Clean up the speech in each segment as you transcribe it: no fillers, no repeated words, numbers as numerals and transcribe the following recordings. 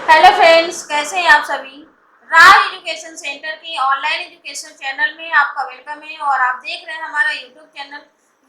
Hello friends, कैसे हैं आप सभी। राज एजुकेशन सेंटर के ऑनलाइन एजुकेशन चैनल में आपका वेलकम है और आप देख रहे हैं हमारा यूट्यूब चैनल।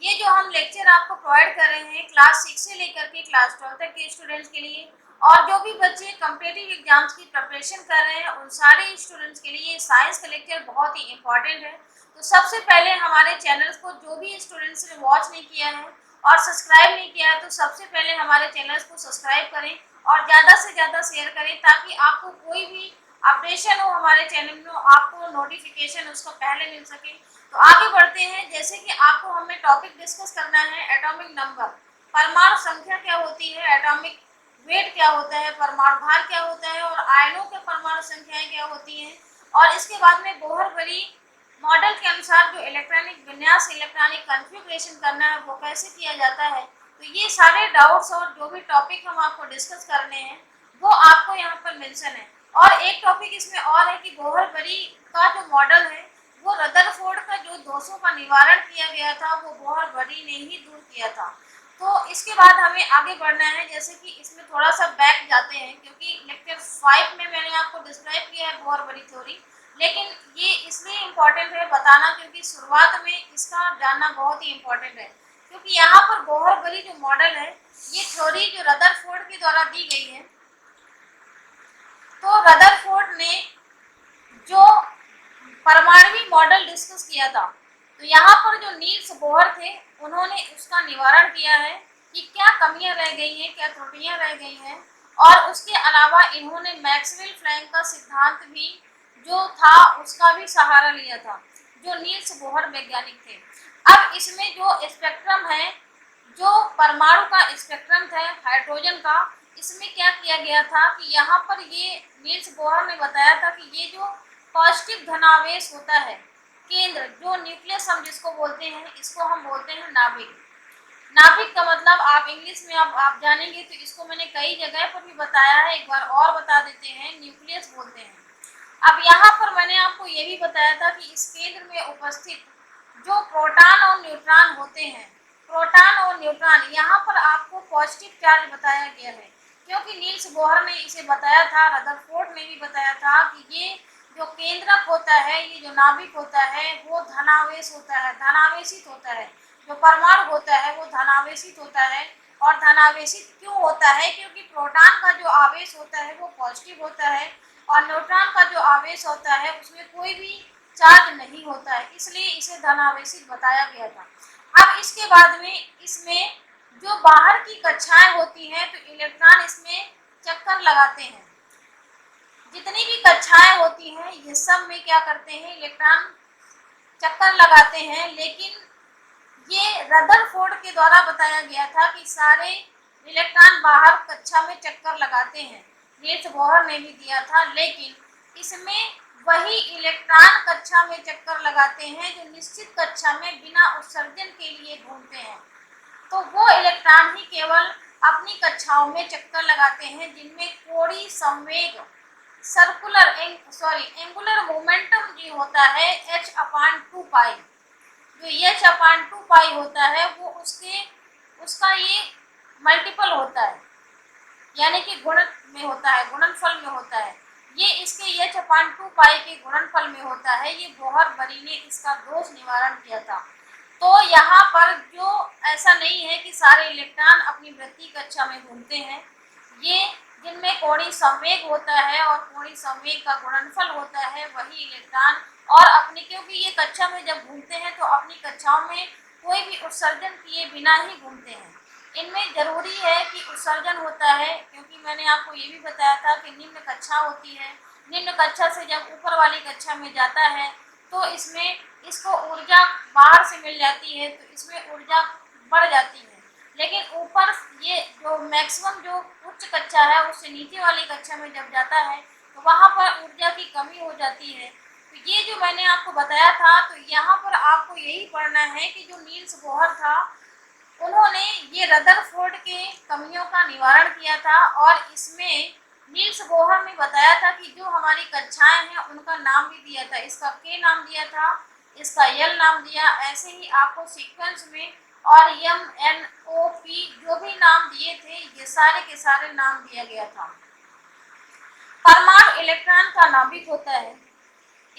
ये जो हम लेक्चर आपको प्रोवाइड कर रहे हैं क्लास 6 से लेकर के क्लास 12 तक के स्टूडेंट्स के लिए, और जो भी बच्चे कॉम्पिटिटिव एग्जाम्स की प्रिपरेशन कर रहे हैं उन सारे स्टूडेंट्स के लिए साइंस का लेक्चर बहुत ही इंपॉर्टेंट है। तो सबसे पहले हमारे चैनल को जो भी स्टूडेंट्स ने वॉच नहीं किया है और सब्सक्राइब नहीं किया है तो सबसे पहले हमारे चैनल को सब्सक्राइब करें और ज़्यादा से ज़्यादा शेयर करें ताकि आपको कोई भी अपडेशन हो हमारे चैनल में आपको नोटिफिकेशन उसका पहले मिल सके। तो आगे बढ़ते हैं। जैसे कि आपको हमें टॉपिक डिस्कस करना है एटॉमिक नंबर, परमाणु संख्या क्या होती है, एटॉमिक वेट क्या होता है, परमाणु भार क्या होता है और आयनों के परमाणु संख्याएं क्या होती हैं, और इसके बाद में बोहर बड़ी मॉडल के अनुसार जो इलेक्ट्रॉनिक विन्यास इलेक्ट्रॉनिक कॉन्फ़िगरेशन करना है वो कैसे किया जाता है। तो ये सारे डाउट्स और जो भी टॉपिक हम आपको डिस्कस करने हैं वो आपको यहाँ पर मेंशन है। और एक टॉपिक इसमें और है कि बोहर बड़ी का जो मॉडल है वो रदरफोर्ड का जो दोषों का निवारण किया गया था वो बोहर बड़ी ने ही दूर किया था। तो इसके बाद हमें आगे बढ़ना है। जैसे कि इसमें थोड़ा सा बैक जाते हैं क्योंकि लेक्चर 5 में मैंने आपको डिस्क्राइब किया है बोहर बड़ी थ्योरी, लेकिन ये इसलिए इम्पोर्टेंट है बताना क्योंकि शुरुआत में इसका जानना बहुत ही इम्पोर्टेंट है। क्योंकि यहाँ पर बोहर बड़ी जो मॉडल है ये थ्योरी जो रदरफोर्ड के द्वारा दी गई है। तो रदरफोर्ड ने जो परमाणु मॉडल डिस्कस किया था तो यहाँ पर जो नील्स बोहर थे उन्होंने उसका निवारण किया है कि क्या कमियां रह गई हैं, क्या त्रुटियां रह गई हैं। और उसके अलावा इन्होंने मैक्सवेल प्लैंक का सिद्धांत भी जो था उसका भी सहारा लिया था, जो नील्स बोहर वैज्ञानिक थे। अब इसमें जो स्पेक्ट्रम है, जो परमाणु का स्पेक्ट्रम था हाइड्रोजन का, इसमें क्या किया गया था कि यहाँ पर ये नील्स बोहर ने बताया था कि ये जो पॉजिटिव धनावेश होता है केंद्र, जो न्यूक्लियस हम जिसको बोलते हैं, इसको हम बोलते हैं नाभिक। नाभिक का मतलब आप इंग्लिश में आप जानेंगे तो इसको मैंने कई जगह पर भी बताया है, एक बार और बता देते हैं, न्यूक्लियस बोलते हैं। अब यहाँ पर मैंने आपको ये भी बताया था कि इस केंद्र में उपस्थित जो प्रोटॉन और न्यूट्रॉन होते हैं, प्रोटॉन और न्यूट्रॉन, यहाँ पर आपको पॉजिटिव चार्ज बताया गया है क्योंकि नील्स बोहर ने इसे बताया था, रदरफोर्ड ने भी बताया था कि ये जो केंद्रक होता है, ये जो नाभिक होता है वो धनावेश होता है, धनावेशित होता है। जो परमाणु होता है वो धनावेशित होता है। और धनावेशित क्यों होता है? क्योंकि प्रोटॉन का जो आवेश होता है वो पॉजिटिव होता है और न्यूट्रॉन का जो आवेश होता है उसमें कोई भी चार्ज नहीं होता है, इसलिए इसे धनावेशित बताया गया था। अब इसके बाद में इसमें जो बाहर की कक्षाएं होती हैं तो इलेक्ट्रॉन इसमें चक्कर लगाते हैं। जितनी भी कक्षाएं होती हैं ये सब में क्या करते हैं, इलेक्ट्रॉन चक्कर लगाते हैं। लेकिन ये रदरफोर्ड के द्वारा बताया गया था कि सारे इलेक्ट्रॉन बाहर कक्षा में चक्कर लगाते हैं, नील्स बोहर ने भी दिया था। लेकिन इसमें वही इलेक्ट्रॉन कक्षा में चक्कर लगाते हैं जो निश्चित कक्षा में बिना उत्सर्जन के लिए घूमते हैं। तो वो इलेक्ट्रॉन ही केवल अपनी कक्षाओं में चक्कर लगाते हैं जिनमें कोणीय संवेग एंगुलर मोमेंटम जो होता है h/2 पाई, जो h/2 पाई होता है वो उसका ये मल्टीपल होता है, यानी कि गुणन में होता है, गुणनफल में होता है। ये इसके h/2 पाई के गुणनफल में होता है। ये बोहर बरी ने इसका दोष निवारण किया था। तो यहाँ पर जो ऐसा नहीं है कि सारे इलेक्ट्रॉन अपनी वृत्तीय कक्षा में घूमते हैं, ये जिनमें कोणीय संवेग होता है और कोणीय संवेग का गुणनफल होता है वही इलेक्ट्रॉन और अपनी, क्योंकि ये कक्षा में जब घूमते हैं तो अपनी कक्षाओं में कोई भी उत्सर्जन किए बिना ही घूमते हैं। इनमें जरूरी है कि उत्सर्जन होता है क्योंकि मैंने आपको ये भी बताया था कि निम्न कक्षा होती है, निम्न कक्षा से जब ऊपर वाली कक्षा में जाता है तो इसमें इसको ऊर्जा बाहर से मिल जाती है तो इसमें ऊर्जा बढ़ जाती है। लेकिन ऊपर ये जो मैक्सिमम जो उच्च कक्षा है उससे नीचे वाली कक्षा में जब जाता है तो वहाँ पर ऊर्जा की कमी हो जाती है। तो ये जो मैंने आपको बताया था, तो यहाँ पर आपको यही पढ़ना है कि जो नील्स बोहर था उन्होंने ये रदरफोर्ड के कमियों का निवारण किया था और इसमें नील्स बोहर ने बताया था कि जो हमारी कक्षाएं हैं उनका नाम भी दिया था, इसका के नाम दिया था, इसका यल नाम दिया। ऐसे ही आपको सीक्वेंस में और MNOP जो भी नाम दिए थे ये सारे के सारे नाम दिया गया था। परमाणु इलेक्ट्रॉन का नाभिक होता है।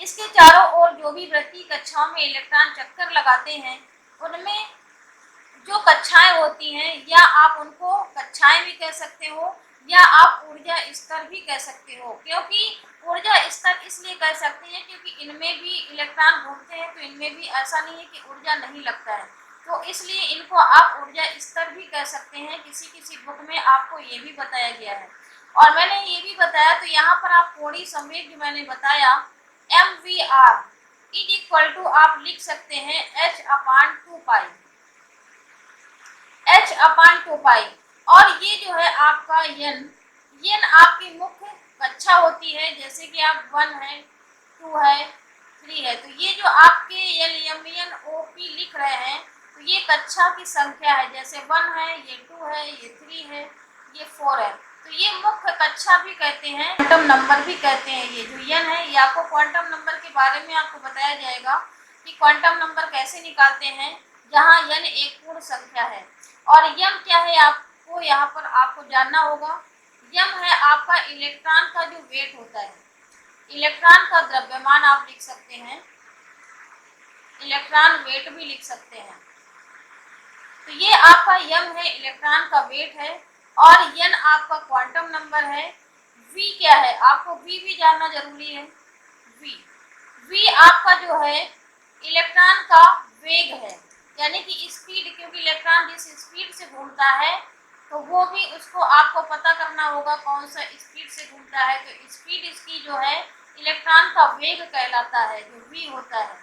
इसके चारों ओर जो भी वृत्तीय कक्षाओं में इलेक्ट्रॉन चक्कर लगाते हैं, उनमें जो कक्षाएं होती हैं, या आप उनको कक्षाएं भी कह सकते हो या आप ऊर्जा स्तर भी कह सकते हो। क्योंकि ऊर्जा स्तर इसलिए कह सकते हैं क्योंकि इनमें भी इलेक्ट्रॉन घूमते हैं, तो इनमें भी ऐसा नहीं है कि ऊर्जा नहीं लगता है, तो इसलिए इनको आप ऊर्जा स्तर भी कह सकते हैं। किसी किसी बुक में आपको ये भी बताया गया है। और मैंने ये भी बताया, तो यहाँ पर आप कोणीय संवेग जो मैंने बताया MVR इज इक्वल टू आप लिख सकते हैं h/2 h/2 और ये जो है आपका n आपकी मुख्य कक्षा होती है। जैसे कि आप 1 है, 2 है, 3 है, तो ये जो आपके LMNOP लिख रहे हैं, तो ये कक्षा की संख्या है। जैसे 1 है, ये 2 है, ये 3 है, ये 4 है, तो ये मुख्य कक्षा भी कहते हैं, क्वांटम नंबर भी कहते हैं। ये जो n है, ये आपको क्वांटम नंबर के बारे में आपको बताया जाएगा कि क्वांटम नंबर कैसे निकालते हैं, जहाँ n एक पूर्ण संख्या है। और m क्या है आपको यहाँ पर आपको जानना होगा। m है आपका इलेक्ट्रॉन का जो वेट होता है, इलेक्ट्रॉन का द्रव्यमान आप लिख सकते हैं, इलेक्ट्रॉन वेट भी लिख सकते हैं। तो ये आपका m है, इलेक्ट्रॉन का वेट है, और n आपका क्वांटम नंबर है। v क्या है, आपको v भी जानना जरूरी है। v आपका जो है इलेक्ट्रॉन का वेग है, यानी कि स्पीड, क्योंकि इलेक्ट्रॉन जिस स्पीड से घूमता है, तो वो भी उसको आपको पता करना होगा कौन सा स्पीड से घूमता है। तो स्पीड इसकी जो है इलेक्ट्रॉन का वेग कहलाता है, जो v होता है।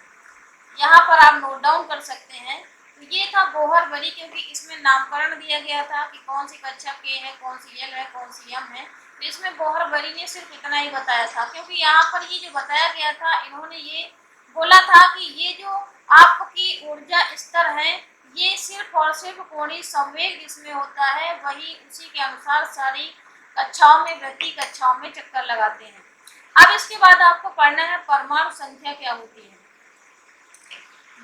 यहाँ पर आप नोट डाउन कर सकते हैं। तो ये था बोहर बरी, क्योंकि इसमें नामकरण दिया गया था कि कौन सी कक्षा के है, कौन सी एल है, कौन सी एम है। तो इसमें बोहर बरी ने सिर्फ इतना ही बताया था, क्योंकि यहाँ पर ये जो बताया गया था, इन्होंने ये बोला था कि ये जो आपकी ऊर्जा स्तर है, ये सिर्फ और सिर्फ कोणीय संवेग जिसमें होता है, वही उसी के अनुसार सारी कक्षाओं में, वृत्तीय कक्षाओं में चक्कर लगाते हैं। अब इसके बाद आपको पढ़ना है परमाणु संख्या क्या होती है।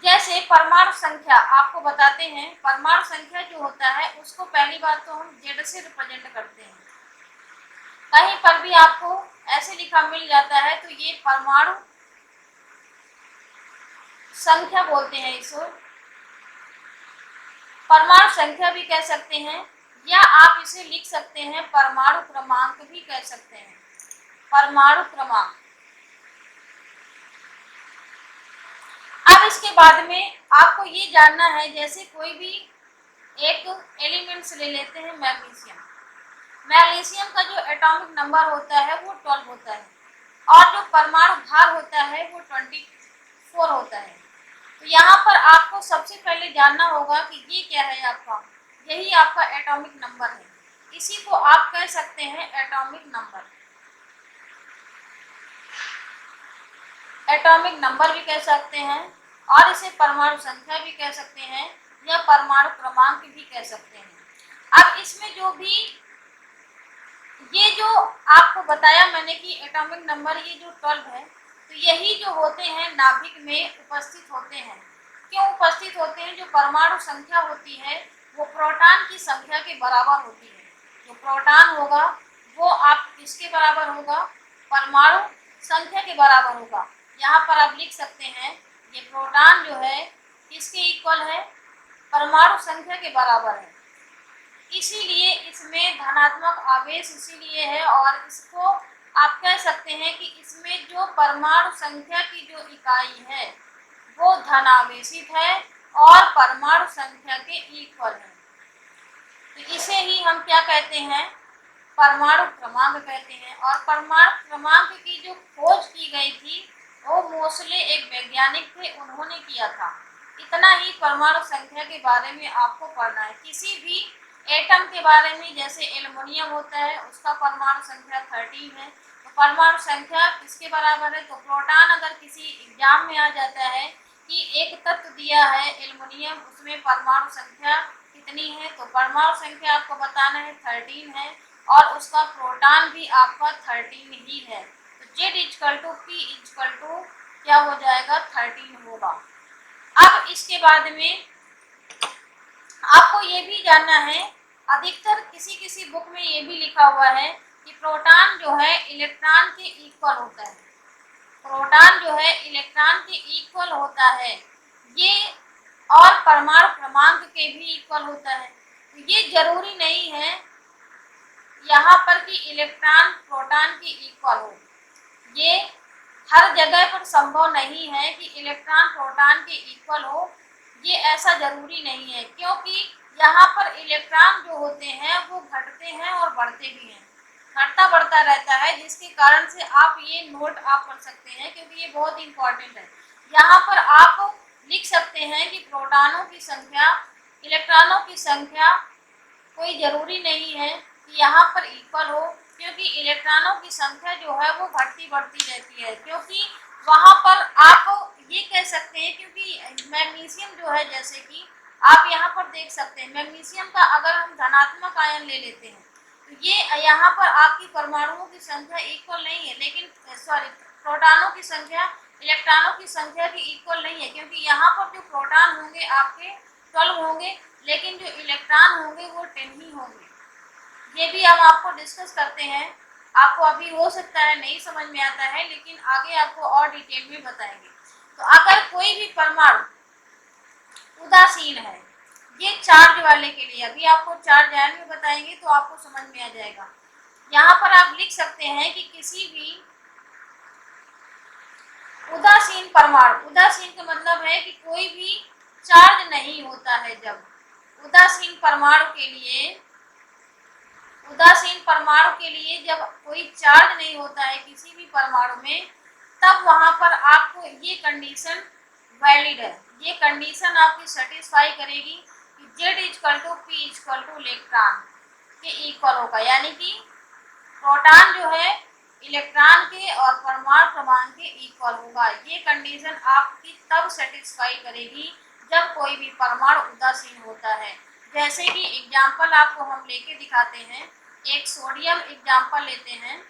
जैसे परमाणु संख्या आपको बताते हैं, परमाणु संख्या जो होता है उसको पहली बात तो हम Z से रिप्रेजेंट करते हैं। कहीं पर भी आपको ऐसे लिखा मिल जाता है, तो ये परमाणु संख्या बोलते हैं इसको, परमाणु संख्या भी कह सकते हैं, या आप इसे लिख सकते हैं परमाणु क्रमांक भी कह सकते हैं, परमाणु क्रमांक। अब इसके बाद में आपको ये जानना है, जैसे कोई भी एक एलिमेंट्स ले लेते हैं, मैग्नीशियम। मैग्नीशियम का जो एटॉमिक नंबर होता है वो 12 होता है, और जो परमाणु भार होता है वो 24 होता है। तो यहाँ पर आपको सबसे पहले जानना होगा कि ये क्या है आपका, यही आपका एटॉमिक नंबर है। इसी को आप कह सकते हैं एटॉमिक नंबर, एटॉमिक नंबर भी कह सकते हैं, और इसे परमाणु संख्या भी कह सकते हैं, या परमाणु क्रमांक भी कह सकते हैं। अब इसमें जो भी ये जो आपको बताया मैंने कि एटॉमिक नंबर ये जो 12 है, तो यही जो होते हैं नाभिक में उपस्थित होते हैं। क्यों उपस्थित होते हैं? जो परमाणु संख्या होती है वो प्रोटॉन की संख्या के बराबर होती है। जो प्रोटॉन होगा वो आप किसके बराबर होगा? परमाणु संख्या के बराबर होगा। यहाँ पर आप लिख सकते हैं ये प्रोटॉन जो है किसके इक्वल है? परमाणु संख्या के बराबर है। इसीलिए इसमें धनात्मक आवेश इसीलिए है, और इसको आप कह सकते हैं कि इसमें जो परमाणु संख्या की जो इकाई है वो धनावेशित है और परमाणु संख्या के इक्वल है। तो इसे ही हम क्या कहते हैं? परमाणु क्रमांक कहते हैं। और परमाणु क्रमांक की जो खोज की गई थी वो मोसले एक वैज्ञानिक थे, उन्होंने किया था। इतना ही परमाणु संख्या के बारे में आपको पढ़ना है। किसी भी एटम के बारे में, जैसे एल्युमिनियम होता है उसका परमाणु संख्या 13 है, तो परमाणु संख्या किसके बराबर है? तो प्रोटॉन अगर किसी एग्जाम में आ जाता है कि एक तत्व दिया है एल्युमिनियम, उसमें परमाणु संख्या कितनी है, तो परमाणु संख्या आपको बताना है 13 है, और उसका प्रोटॉन भी आपका 13 ही है। तो Z=P= क्या हो जाएगा? 13 होगा। अब इसके बाद में आपको ये भी जानना है, अधिकतर किसी किसी बुक में ये भी लिखा हुआ है कि प्रोटॉन जो है इलेक्ट्रॉन के इक्वल होता है, प्रोटॉन जो है इलेक्ट्रॉन के इक्वल होता है, ये और परमाणु क्रमांक के भी इक्वल होता है। तो ये जरूरी नहीं है यहाँ पर कि इलेक्ट्रॉन प्रोटॉन के इक्वल हो, ये हर जगह पर संभव नहीं है कि इलेक्ट्रॉन प्रोटॉन के इक्वल हो, ये ऐसा जरूरी नहीं है, क्योंकि यहाँ पर इलेक्ट्रॉन जो होते हैं वो घटते हैं और बढ़ते भी हैं, घटता बढ़ता रहता है, जिसके कारण से आप ये नोट आप कर सकते हैं, क्योंकि ये बहुत इंपॉर्टेंट है। यहाँ पर आप लिख सकते हैं कि प्रोटॉनों की संख्या इलेक्ट्रॉनों की संख्या कोई ज़रूरी नहीं है कि यहाँ पर इक्वल हो, क्योंकि इलेक्ट्रॉनों की संख्या जो है वो घटती बढ़ती रहती है, क्योंकि वहाँ पर आप ये कह सकते हैं, क्योंकि मैग्नीशियम जो है, जैसे कि आप यहाँ पर देख सकते हैं, मैग्नीशियम का अगर हम धनात्मक आयन ले लेते हैं तो ये यहाँ पर आपकी परमाणुओं की संख्या इक्वल नहीं है, लेकिन सॉरी प्रोटॉनों की संख्या इलेक्ट्रॉनों की संख्या की इक्वल नहीं है, क्योंकि यहाँ पर जो प्रोटॉन होंगे आपके 12 होंगे, लेकिन जो इलेक्ट्रॉन होंगे वो 10 ही होंगे। ये भी हम आपको डिस्कस करते हैं, आपको अभी हो सकता है नहीं समझ में आता है, लेकिन आगे आपको और डिटेल में बताएंगे। तो अगर कोई भी परमाणु उदासीन है, ये चार्ज वाले के लिए अभी आपको चार्ज आयन में बताएंगे तो आपको समझ में आ जाएगा। यहाँ पर आप लिख सकते हैं कि किसी भी उदासीन परमाणु, उदासीन का मतलब है कि कोई भी चार्ज नहीं होता है, जब उदासीन परमाणु के लिए जब कोई चार्ज नहीं होता है किसी भी परमाणु में, तब वहां पर आपको ये कंडीशन वैलिड है, ये कंडीशन आपकी सेटिस्फाई करेगी कि Z = P = इलेक्ट्रॉन के इक्वल होगा, यानी कि प्रोटॉन जो है इलेक्ट्रॉन के और परमाणु क्रमांक के इक्वल होगा। ये कंडीशन आपकी तब सेटिस्फाई करेगी जब कोई भी परमाणु उदासीन होता है। जैसे कि एग्जाम्पल आपको हम लेके दिखाते हैं, एक सोडियम एग्जाम्पल लेते हैं,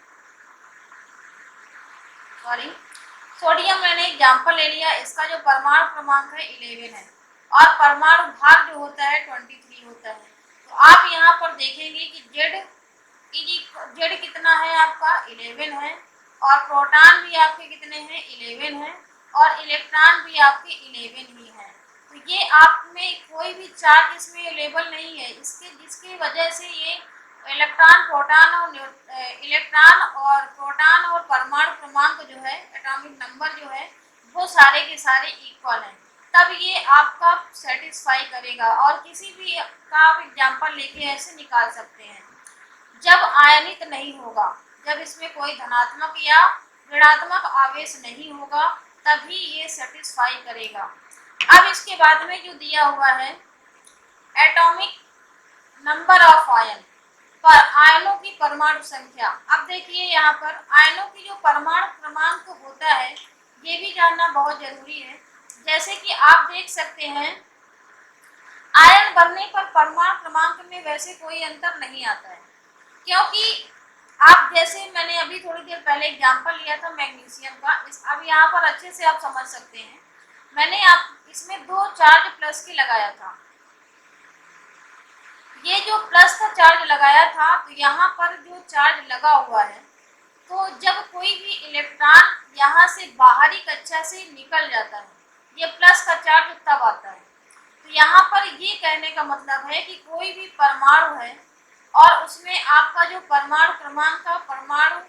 सोडियम मैंने एग्जाम्पल ले लिया, इसका जो परमाणु क्रमांक है 11 है और परमाणु भार जो होता है 23 होता है। तो आप यहाँ पर देखेंगे कि जेड कितना है आपका 11 है, और प्रोटॉन भी आपके कितने हैं 11 है, और इलेक्ट्रॉन भी आपके 11 ही है। तो ये आप में कोई भी चार्ज इसमें अवेलेबल नहीं है, जिसकी वजह से ये इलेक्ट्रॉन प्रोटॉन और परमाणु क्रमांक जो है, एटॉमिक नंबर जो है, वो सारे के सारे इक्वल हैं, तब ये आपका सेटिस्फाई करेगा। और किसी भी का आप एग्जाम्पल लेके ऐसे निकाल सकते हैं, जब आयनित नहीं होगा, जब इसमें कोई धनात्मक या ऋणात्मक आवेश नहीं होगा, तभी ये सेटिस्फाई करेगा। अब इसके बाद में जो दिया हुआ है एटॉमिक नंबर ऑफ आयन पर आयनों की परमाणु संख्या। अब देखिए यहाँ पर आयनों की जो परमाणु क्रमांक होता है ये भी जानना बहुत जरूरी है। जैसे कि आप देख सकते हैं आयन बनने पर परमाणु क्रमांक में वैसे कोई अंतर नहीं आता है, क्योंकि आप जैसे मैंने अभी थोड़ी देर पहले एग्जांपल लिया था मैग्नीशियम का, अब यहाँ पर अच्छे से आप समझ सकते हैं। मैंने इसमें 2 चार्ज प्लस के लगाया था, ये जो प्लस का चार्ज लगाया था, तो यहाँ पर जो चार्ज लगा हुआ है, तो जब कोई भी इलेक्ट्रॉन यहाँ से बाहरी कक्षा से निकल जाता है, ये प्लस का चार्ज तब आता है। तो यहाँ पर ये कहने का मतलब है कि कोई भी परमाणु है और उसमें आपका जो परमाणु क्रमांक का परमाणु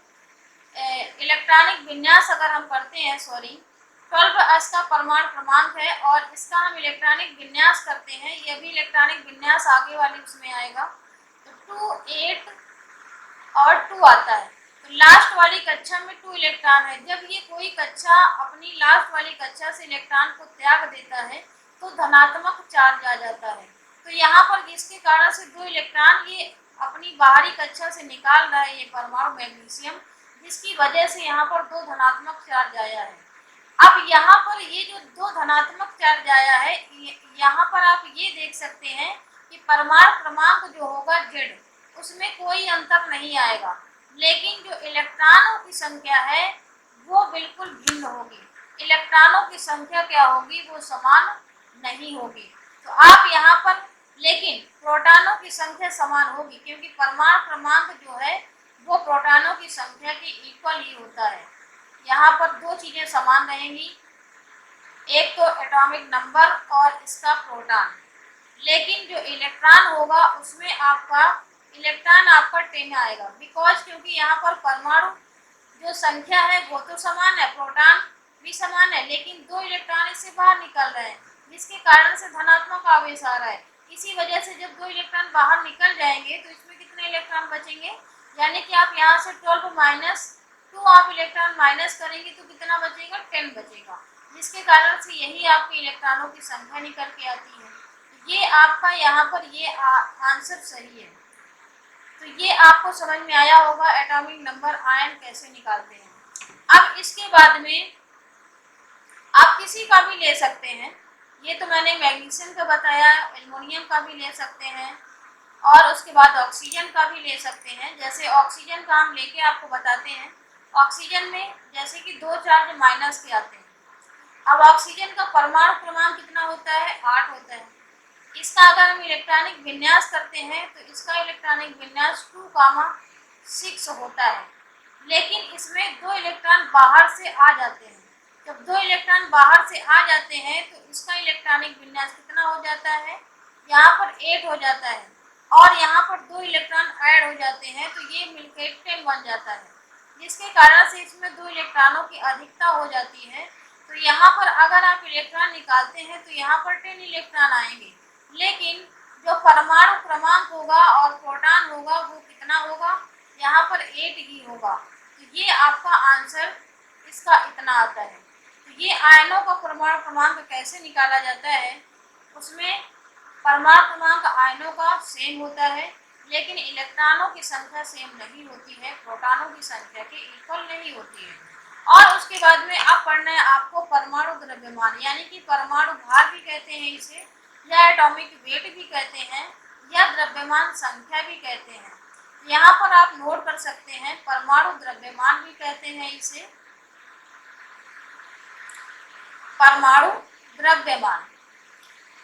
इलेक्ट्रॉनिक विन्यास अगर हम करते हैं 12s का परमाणु क्रमांक है और इसका हम इलेक्ट्रॉनिक विन्यास करते हैं, यह भी इलेक्ट्रॉनिक विन्यास आगे वाली उसमें आएगा, तो 2 8 और 2 आता है। तो लास्ट वाली कक्षा में 2 इलेक्ट्रॉन है। जब ये कोई कक्षा अपनी लास्ट वाली कक्षा से इलेक्ट्रॉन को त्याग देता है तो धनात्मक चार्ज आ जाता है। तो यहाँ पर जिसके कारण से 2 इलेक्ट्रॉन ये अपनी बाहरी कक्षा से निकाल रहा है, ये परमाणु मैग्नीशियम, जिसकी वजह से यहाँ पर 2 धनात्मक चार्ज आया है। अब यहाँ पर ये जो 2 धनात्मक चार्ज आया है, यहाँ पर आप ये देख सकते हैं कि परमाणु क्रमांक जो होगा Z, उसमें कोई अंतर नहीं आएगा, लेकिन जो इलेक्ट्रॉनों की संख्या है वो बिल्कुल भिन्न होगी। इलेक्ट्रॉनों की संख्या क्या होगी, वो समान नहीं होगी। तो आप यहाँ पर, लेकिन प्रोटॉनों की संख्या समान होगी, क्योंकि परमाणु क्रमांक जो है वो प्रोटॉनों की संख्या के इक्वल ही होता है। यहाँ पर दो चीज़ें समान रहेंगी, एक तो एटॉमिक नंबर और इसका प्रोटॉन, लेकिन जो इलेक्ट्रॉन होगा उसमें आपका इलेक्ट्रॉन आपका 10 आएगा, बिकॉज क्योंकि यहाँ पर परमाणु जो संख्या है वो तो समान है, प्रोटॉन भी समान है, लेकिन दो इलेक्ट्रॉन इससे बाहर निकल रहे हैं, जिसके कारण से धनात्मक आवेश आ रहा है। इसी वजह से जब दो इलेक्ट्रॉन बाहर निकल जाएंगे तो इसमें कितने इलेक्ट्रॉन बचेंगे, यानी कि आप यहाँ से 12 माइनस 2 आप इलेक्ट्रॉन माइनस करेंगे तो कितना बचेगा, 10 बचेगा, जिसके कारण से यही आपके इलेक्ट्रॉनों की संख्या निकल के आती है। ये आपका यहाँ पर ये आंसर सही है। तो ये आपको समझ में आया होगा एटॉमिक नंबर आयन कैसे निकालते हैं। अब इसके बाद में आप किसी का भी ले सकते हैं, ये तो मैंने मैग्नीशियम का बताया, एल्युमिनियम का भी ले सकते हैं और उसके बाद ऑक्सीजन का भी ले सकते हैं। जैसे ऑक्सीजन का हम लेके आपको बताते हैं, ऑक्सीजन में जैसे कि 2 चार्ज माइनस के आते हैं। अब ऑक्सीजन का परमाणु क्रमांक कितना होता है, 8 होता है। इसका अगर हम इलेक्ट्रॉनिक विन्यास करते हैं तो इसका इलेक्ट्रॉनिक विन्यास 2,6 होता है, लेकिन इसमें 2 इलेक्ट्रॉन बाहर से आ जाते हैं। जब 2 इलेक्ट्रॉन बाहर से आ जाते हैं तो इसका इलेक्ट्रॉनिक विन्यास कितना हो जाता है, यहाँ पर 8 हो जाता है, और यहाँ पर 2 इलेक्ट्रॉन ऐड हो जाते हैं तो ये मिलकर 10 बन जाता है, जिसके कारण से इसमें 2 इलेक्ट्रॉनों की अधिकता हो जाती है। तो यहाँ पर अगर आप इलेक्ट्रॉन निकालते हैं तो यहाँ पर 10 इलेक्ट्रॉन आएंगे, लेकिन जो परमाणु क्रमांक होगा और प्रोटॉन होगा वो कितना होगा, यहाँ पर 8 ही होगा। तो ये आपका आंसर इसका इतना आता है। तो ये आयनों का परमाणु क्रमांक कैसे निकाला जाता है, उसमें परमाणु क्रमांक आयनों का सेम होता है, लेकिन इलेक्ट्रॉनों की संख्या सेम नहीं होती है, प्रोटॉनों की संख्या के इक्वल नहीं होती है। और उसके बाद में अब पढ़ना है आपको परमाणु द्रव्यमान, यानी कि परमाणु भार भी कहते हैं इसे, या एटॉमिक वेट भी कहते हैं, या द्रव्यमान संख्या भी कहते हैं। यहाँ पर आप नोट कर सकते हैं, परमाणु द्रव्यमान भी कहते हैं इसे, परमाणु द्रव्यमान।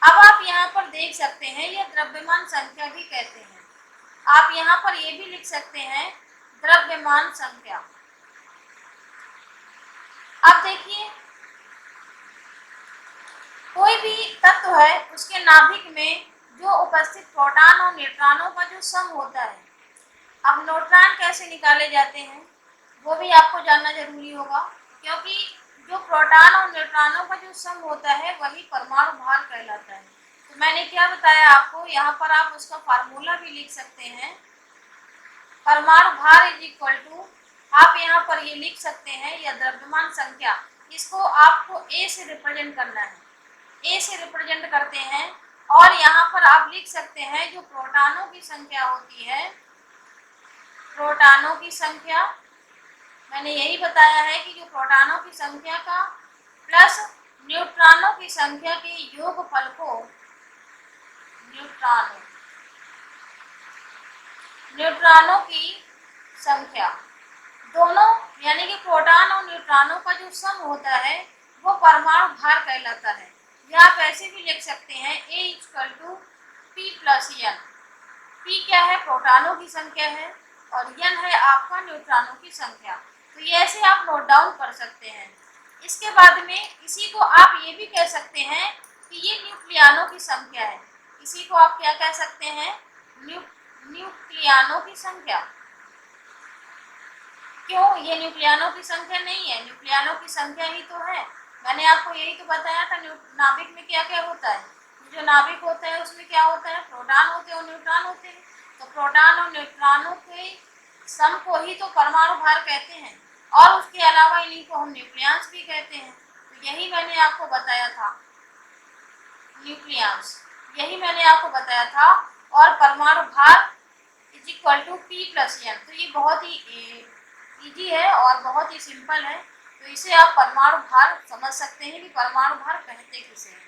अब आप यहाँ पर देख सकते हैं यह द्रव्यमान संख्या भी कहते हैं। आप यहाँ पर ये भी लिख सकते हैं द्रव्यमान संख्या। अब देखिए, कोई भी तत्व है उसके नाभिक में जो उपस्थित प्रोटॉन और न्यूट्रॉनों का जो सम होता है। अब न्यूट्रॉन कैसे निकाले जाते हैं वो भी आपको जानना जरूरी होगा, क्योंकि जो प्रोटॉन और न्यूट्रॉनों का जो सम होता है वही परमाणु भार कहलाता है। तो मैंने क्या बताया आपको, यहाँ पर आप उसका फार्मूला भी लिख सकते हैं, परमाणु भार इज इक्वल टू, आप यहाँ पर ये लिख सकते हैं, या द्रव्यमान संख्या, इसको आपको ए से रिप्रेजेंट करना है, ए से रिप्रेजेंट करते हैं। और यहाँ पर आप लिख सकते हैं जो प्रोटॉनों की संख्या होती है, प्रोटॉनों की संख्या, मैंने यही बताया है कि जो प्रोटॉनों की संख्या का प्लस न्यूट्रॉनों की संख्या के योगफल को न्यूट्रॉनों की संख्या दोनों, यानी कि प्रोटॉन और न्यूट्रॉनों का जो सम होता है वो परमाणु भार कहलाता है। या आप ऐसे भी लिख सकते हैं A equal to P plus N। P क्या है, प्रोटॉनों की संख्या है, और N है आपका न्यूट्रॉनों की संख्या। तो ये ऐसे आप नोट डाउन कर सकते हैं। इसके बाद में इसी को आप ये भी कह सकते हैं कि ये न्यूक्लियानों की संख्या है। इसी को आप क्या कह सकते हैं, न्यूक्लियानों की संख्या। क्यों, ये न्यूक्लियानों की संख्या नहीं है, न्यूक्लियानों की संख्या ही तो है। मैंने आपको यही तो बताया था, नाभिक में क्या क्या होता है, जो नाभिक होता है उसमें क्या होता है, प्रोटॉन होते हैं और न्यूट्रॉन होते हैं। तो प्रोटॉन और न्यूट्रॉनों के सम को ही तो परमाणु भार कहते हैं, और उसके अलावा इन्हीं को हम न्यूक्लियस भी कहते हैं। तो यही मैंने आपको बताया था, न्यूक्लियस, यही मैंने आपको बताया था। और परमाणु भार is equal to P plus N। तो ये बहुत ही इजी है और बहुत ही सिंपल है, तो इसे आप परमाणु भार समझ सकते हैं कि परमाणु भार कहते किसे हैं।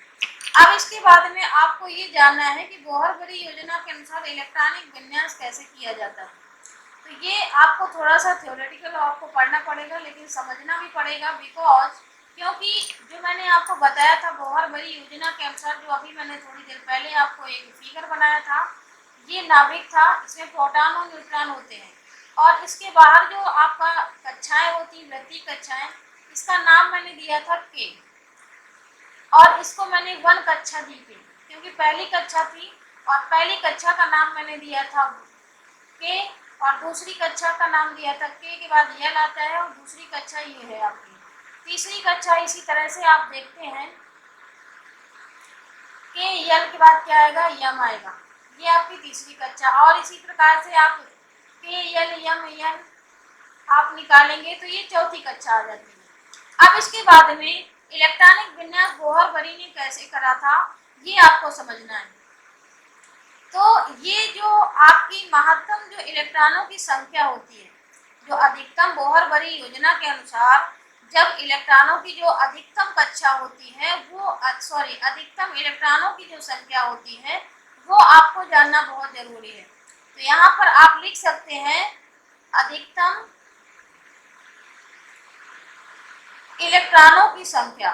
अब इसके बाद में आपको ये जानना है कि बोहर-बरी योजना के अनुसार इलेक्ट्रॉनिक विन्यास कैसे किया जाता है। तो ये आपको थोड़ा सा थ्योरेटिकल आपको पढ़ना पड़ेगा, लेकिन समझना भी पड़ेगा, बिकॉज क्योंकि जो मैंने आपको बताया था बोहर-बरी योजना के अनुसार, जो अभी मैंने थोड़ी देर पहले आपको एक फिगर बनाया था, ये नाभिक था, इसमें प्रोटॉन और न्यूट्रॉन होते हैं। और इसके बाहर जो आपका कक्षाएं होती, वृत्तीय कक्षाएं, इसका नाम मैंने दिया था के, और इसको मैंने 1 कक्षा दी थी क्योंकि पहली कक्षा थी, और पहली कक्षा का नाम मैंने दिया था के, और दूसरी कक्षा का नाम दिया था के बाद यल आता है, और दूसरी कक्षा ये है आपकी। तीसरी कक्षा इसी तरह से आप देखते हैं के यल के बाद क्या आएगा, यम आएगा, ये आपकी तीसरी कक्षा। और इसी प्रकार से आप के यल यम यन आप निकालेंगे तो ये चौथी कक्षा आ जाती है। अब इसके बाद में इलेक्ट्रॉनिक विन्यास बोहर बरी ने कैसे करा था, ये आपको समझना है। तो ये जो आपकी महत्तम जो इलेक्ट्रॉनों की संख्या होती है, जो अधिकतम बोहर बरी योजना के अनुसार जब इलेक्ट्रॉनों की जो अधिकतम कक्षा होती है वो अधिकतम इलेक्ट्रॉनों की जो संख्या होती है वो आपको जानना बहुत जरूरी है। तो यहाँ पर आप लिख सकते हैं अधिकतम इलेक्ट्रॉनों की संख्या।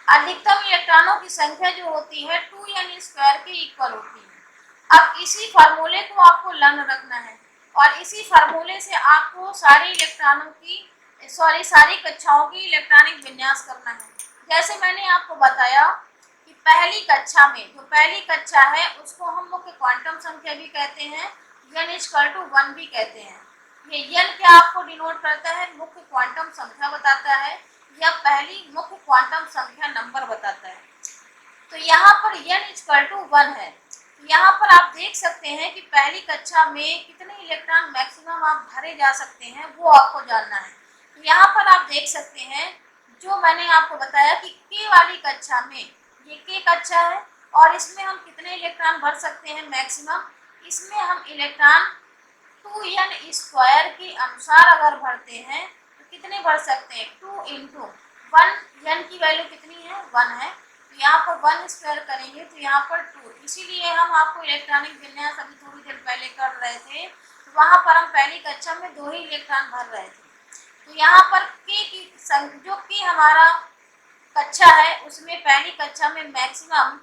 अधिकतम इलेक्ट्रॉनों की संख्या जो होती है 2n² के इक्वल होती है। अब इसी फार्मूले को आपको लर्न रखना है और इसी फार्मूले से आपको सारी कक्षाओं की इलेक्ट्रॉनिक विन्यास करना है। जैसे मैंने आपको बताया कि पहली कक्षा में जो पहली कक्षा है उसको हम मुख्य क्वांटम संख्या भी कहते हैं, n=1 भी कहते हैं। ये n क्या आपको डिनोट करता है, मुख्य क्वांटम संख्या बताता है या पहली मुख्य क्वांटम संख्या नंबर बताता है। तो यहाँ पर n=1 है। यहाँ पर आप देख सकते हैं कि पहली कक्षा में कितने इलेक्ट्रॉन मैक्सिमम आप भरे जा सकते हैं वो आपको जानना है। तो यहाँ पर आप देख सकते हैं जो मैंने आपको बताया कि के वाली कक्षा में, ये के कक्षा है और इसमें हम कितने इलेक्ट्रॉन भर सकते हैं मैक्सिमम, इसमें हम इलेक्ट्रॉन 2n² के अनुसार अगर भरते हैं तो कितने भर सकते हैं, 2 × 1, n की वैल्यू कितनी है, 1 है, तो यहाँ पर 1² करेंगे तो यहाँ पर 2। इसीलिए हम आपको इलेक्ट्रॉनिक विन्यास अभी थोड़ी देर पहले कर रहे थे, तो वहाँ पर हम पहली कक्षा में 2 ही इलेक्ट्रॉन भर रहे थे। तो यहाँ पर के की जो कि हमारा कक्षा है उसमें पहली कक्षा में मैक्सिमम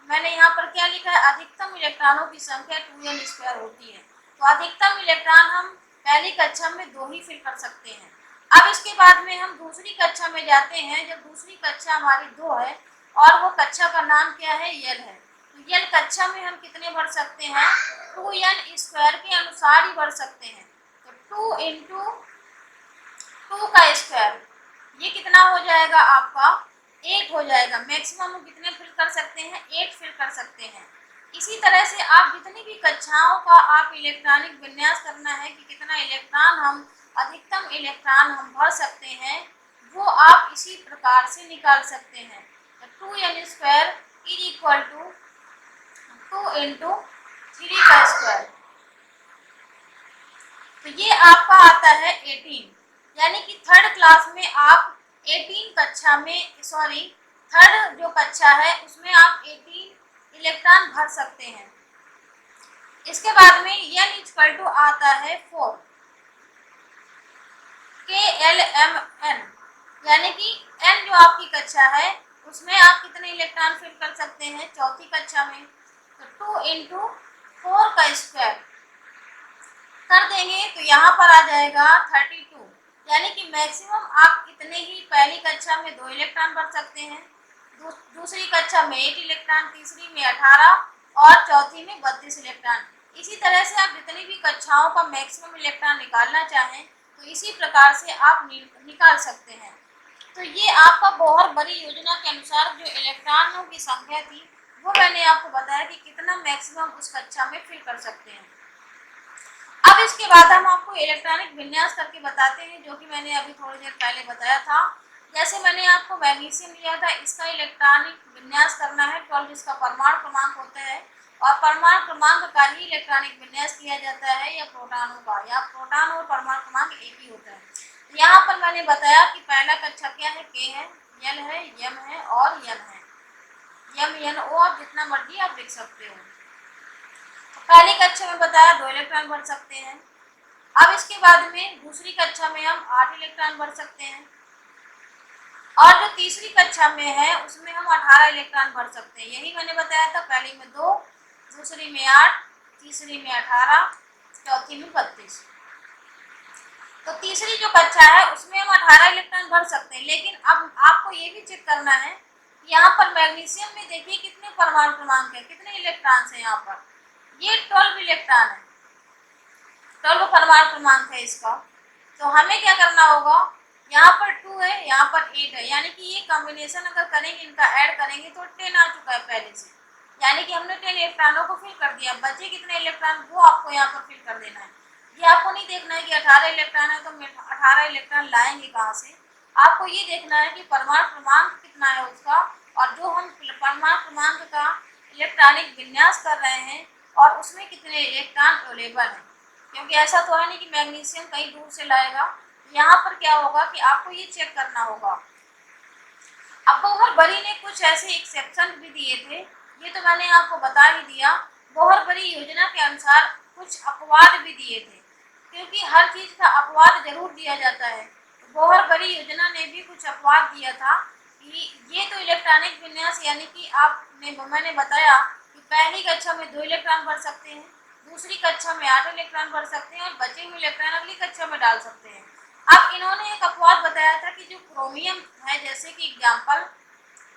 मैंने यहाँ पर क्या लिखा है, अधिकतम इलेक्ट्रॉनों की संख्या 2n² होती है। तो अधिकतम इलेक्ट्रॉन हम पहली कक्षा में 2 ही फिल कर सकते हैं। अब इसके बाद में हम दूसरी कक्षा में जाते हैं। जब दूसरी कक्षा हमारी 2 है और वो कक्षा का नाम क्या है, यल है, तो यल कक्षा में हम कितने भर सकते हैं, 2n² के अनुसार ही भर सकते हैं। तो 2 × 2 का स्क्वायर ये कितना हो जाएगा आपका, 8 हो जाएगा। मैक्सिमम हम कितने फिल कर सकते हैं, 8 फिल कर सकते हैं। इसी तरह से आप जितनी भी कक्षाओं का आप इलेक्ट्रॉनिक विन्यास करना है कि कितना इलेक्ट्रॉन हम अधिकतम इलेक्ट्रॉन हम भर सकते हैं वो आप इसी प्रकार से निकाल सकते हैं। तो 2n² = 2 × 3 का स्क्वायर, तो ये आपका आता है 18। यानी कि थर्ड क्लास में आप 18 कक्षा में थर्ड जो कक्षा है उसमें आप 18 इलेक्ट्रॉन भर सकते हैं। इसके बाद में n आता है 4 KLMN, यानी कि n जो आपकी कक्षा है उसमें आप कितने इलेक्ट्रॉन फिल कर सकते हैं चौथी कक्षा में, तो 2 × 4 का स्क्वायर कर देंगे तो यहाँ पर आ जाएगा 32। यानी कि मैक्सिमम आप कितने ही पहली कक्षा में 2 इलेक्ट्रॉन भर सकते हैं, दूसरी कक्षा में 8 इलेक्ट्रॉन, तीसरी में 18 और चौथी में 32 इलेक्ट्रॉन। इसी तरह से आप जितनी भी कक्षाओं का मैक्सिमम इलेक्ट्रॉन निकालना चाहें तो इसी प्रकार से आप निकाल सकते हैं। तो ये आपका बोहर बरी योजना के अनुसार जो इलेक्ट्रॉनों की संख्या थी वो मैंने आपको बताया कि कितना मैक्सिमम उस कक्षा में फिल कर सकते हैं। अब इसके बाद हम आपको इलेक्ट्रॉनिक विन्यास करके बताते हैं जो कि मैंने अभी थोड़ी देर पहले बताया था। जैसे मैंने आपको मैग्नीशियम लिया था, इसका इलेक्ट्रॉनिक विन्यास करना है 12, जिसका परमाणु क्रमांक होता है और परमाणु क्रमांक का ही इलेक्ट्रॉनिक विन्यास किया जाता है या प्रोटॉनों का, या प्रोटॉन और परमाणु क्रमांक एक ही होता है। तो यहाँ पर मैंने बताया कि पहला कक्षा क्या है, के है, यल है, यम है और यन है। यम यन ओ आप जितना मर्जी आप लिख सकते हो। पहली कक्षा में बताया 2 इलेक्ट्रॉन भर सकते हैं। अब इसके बाद में दूसरी कक्षा में हम 8 इलेक्ट्रॉन भर सकते हैं और जो तीसरी कक्षा में है उसमें हम 18 इलेक्ट्रॉन भर सकते हैं। यही मैंने बताया था, पहली में 2, दूसरी में 8, तीसरी में 18, चौथी में 32। तो तीसरी जो कक्षा है उसमें हम 18 इलेक्ट्रॉन भर सकते हैं, लेकिन अब आपको ये भी चेक करना है कि यहाँ पर मैग्नीशियम में देखिए कितने परमाणु क्रमांक है, कितने इलेक्ट्रॉन है। यहाँ पर ये 12 इलेक्ट्रॉन है, 12 परमाणु क्रमांक है इसका। तो हमें क्या करना होगा, यहाँ पर 2 है, यहाँ पर 8 है, यानी कि ये कॉम्बिनेशन अगर करेंगे, इनका ऐड करेंगे तो 10 आ चुका है पहले से, यानी कि हमने 10 इलेक्ट्रॉनों को फिल कर दिया। बचे कितने इलेक्ट्रॉन वो आपको यहाँ पर फिल कर देना है। ये आपको नहीं देखना है कि 18 इलेक्ट्रॉन है तो 18 इलेक्ट्रॉन लाएंगे कहाँ से। आपको ये देखना है कि परमाणु क्रमांक कितना है उसका, और जो हम परमाणु क्रमांक का इलेक्ट्रॉनिक विन्यास कर रहे हैं और उसमें कितने इलेक्ट्रॉन अवेलेबल हैं, क्योंकि ऐसा तो है नहीं कि मैग्नीशियम कहीं दूर से लाएगा। यहाँ पर क्या होगा कि आपको ये चेक करना होगा। अब बोहर-बरी ने कुछ ऐसे एक्सेप्शन भी दिए थे, ये तो मैंने आपको बता ही दिया। बोहर-बरी योजना के अनुसार कुछ अपवाद भी दिए थे, क्योंकि हर चीज़ का अपवाद जरूर दिया जाता है। बोहर-बरी योजना ने भी कुछ अपवाद दिया था कि ये तो इलेक्ट्रॉनिक विन्यास, यानी कि मैंने बताया कि पहली कक्षा में 2 इलेक्ट्रॉन भर सकते हैं, दूसरी कक्षा में 8 इलेक्ट्रॉन भर सकते हैं और बचे हुए इलेक्ट्रॉन अगली कक्षा में डाल सकते हैं। अब इन्होंने एक अपवाद बताया था कि जो क्रोमियम है, जैसे कि एग्जाम्पल,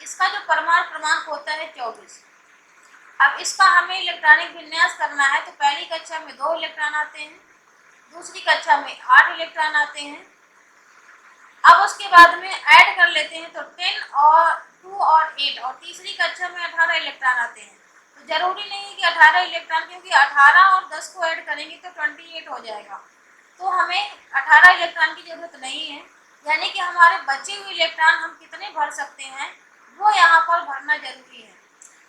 इसका जो परमाणु क्रमांक होता है 24। अब इसका हमें इलेक्ट्रॉनिक विन्यास करना है तो पहली कक्षा में 2 इलेक्ट्रॉन आते हैं, दूसरी कक्षा में 8 इलेक्ट्रॉन आते हैं। अब उसके बाद में ऐड कर लेते हैं तो 10 और 2 और 8, और तीसरी कक्षा में 18 इलेक्ट्रॉन आते हैं। तो जरूरी नहीं है कि 18 इलेक्ट्रॉन, क्योंकि 18 और 10 को ऐड करेंगे तो 28 हो जाएगा। तो हमें 18 इलेक्ट्रॉन की जरूरत नहीं है, यानी कि हमारे बचे हुए इलेक्ट्रॉन हम कितने भर सकते हैं वो यहाँ पर भरना जरूरी है।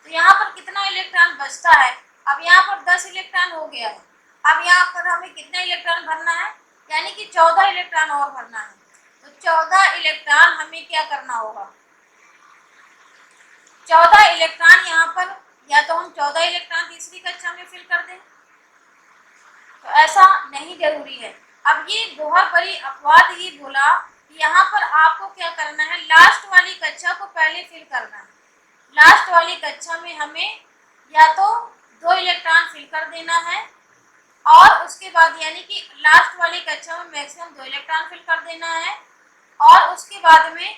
तो यहाँ पर कितना इलेक्ट्रॉन बचता है, अब यहाँ पर 10 इलेक्ट्रॉन हो गया है। अब यहाँ पर हमें कितना इलेक्ट्रॉन भरना है, यानी कि 14 इलेक्ट्रॉन और भरना है। तो 14 इलेक्ट्रॉन हमें क्या करना होगा, 14 इलेक्ट्रॉन यहाँ पर, या तो हम 14 इलेक्ट्रॉन तीसरी कक्षा में फिल कर दें, तो ऐसा नहीं जरूरी है। अब ये बोहर-बरी अपवाद ये बोला कि यहाँ पर आपको क्या करना है, लास्ट वाली कक्षा को पहले फिल करना है। लास्ट वाली कक्षा में हमें या तो 2 इलेक्ट्रॉन फिल कर देना है, और उसके बाद यानी कि लास्ट वाली कक्षा में मैक्सिमम 2 इलेक्ट्रॉन फिल कर देना है, और उसके बाद में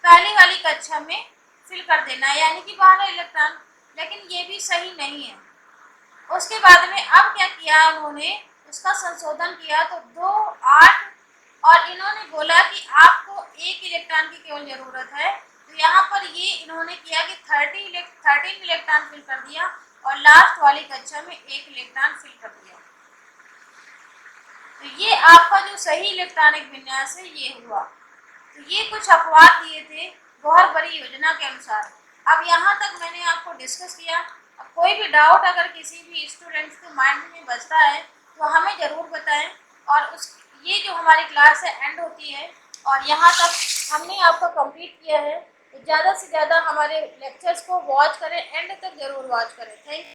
पहली वाली कक्षा में फिल कर देना है, यानी कि 12 इलेक्ट्रॉन। लेकिन ये भी सही नहीं है। उसके बाद में अब क्या किया उन्होंने, उसका संशोधन किया तो 2, 8, और इन्होंने बोला कि आपको 1 इलेक्ट्रॉन की केवल जरूरत है। तो यहाँ पर ये इन्होंने किया कि 13 इलेक्ट्रॉन फिल कर दिया, और लास्ट वाली कक्षा में 1 इलेक्ट्रॉन फिल कर दिया। तो ये आपका जो सही इलेक्ट्रॉनिक विन्यास है ये हुआ। तो ये कुछ अपवाद दिए थे बोहर-बरी योजना के अनुसार। अब यहाँ तक मैंने आपको डिस्कस किया। अब कोई भी डाउट अगर किसी भी स्टूडेंट्स के माइंड में बचता है तो हमें ज़रूर बताएं, और ये जो हमारी क्लास है एंड होती है, और यहाँ तक हमने आपको कंप्लीट किया है। तो ज़्यादा से ज़्यादा हमारे लेक्चर्स को वॉच करें, एंड तक ज़रूर वॉच करें। Thank you.